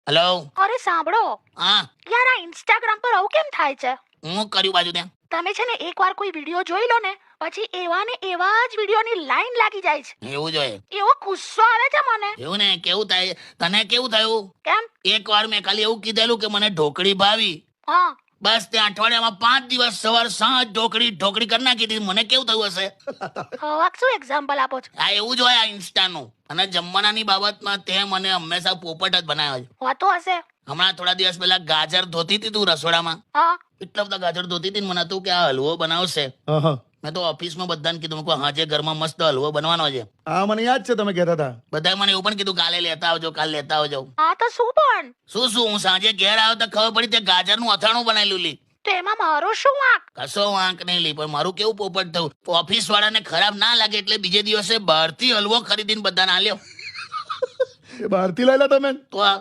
Hello. અરે સાંભળો હા, યાર, આ ઇન્સ્ટાગ્રામ પર આવું કેમ થાય છે? હું કર્યું બાજુ ત્યાં. તમે છે ને એકવાર કોઈ વિડીયો જોઈ લો ને, પછી એવા ને એવા જ વિડીયોની લાઈન લાગી જાય છે. એવું જોઈએ. એવો ગુસ્સો આવે છે મને. એવું ને, કેવું થાય તને? કેવું થયું? કેમ? એકવાર મેં ખાલી એવું કીધેલું કે મને ઢોકળી ભાવી, હા, બસ ત્યાં અઠવાડિયામાં 5 દિવસ સવાર સાંજ ઢોકળી ઢોકળી કરી નાખી હતી. મને કેવું થયું હશે? હવે શું એક્ઝામ્પલ આપો છો? આ એવું જ હોય આ ઇન્સ્ટાનું. અને જમવાનાની બાબતમાં તે મને હંમેશા પોપટ જ બનાવ્યો છે. હોતો હશે. હમણાં થોડા દિવસ પહેલા ગાજર ધોતી હતી તું રસોડામાં, હા, એટલા બધા ગાજર ધોતી હતી ને મને હતું કે આ હલવો બનાવશે. મેં તો ઓફિસમાં બધાને કીધું, મેં કહ્યું હાજે ઘરમાં મસ્ત હલવો બનવાનો છે. હા, મને યાદ છે તમે કહેતા હતા. બધાએ મને એવું પણ કીધું કાલે લેતા આવજો, કાલે લેતા આવજો. હા તો શું પણ? શું હું સાંજે ઘેર આવ્યો તો ખબર પડી તે ગાજરનું અથાણું બનાવેલું લી. તો એમાં મારો શું વાંક? કશો વાંક નહીં લી, પણ મારું કેવું પોપટ થયું. ઓફિસ વાળાને ખરાબ ના લાગે એટલે બીજે દિવસે બહારથી હલવો ખરીદીને બધાને આલ્યો. એ બહારથી લાયેલા તમે? તો આ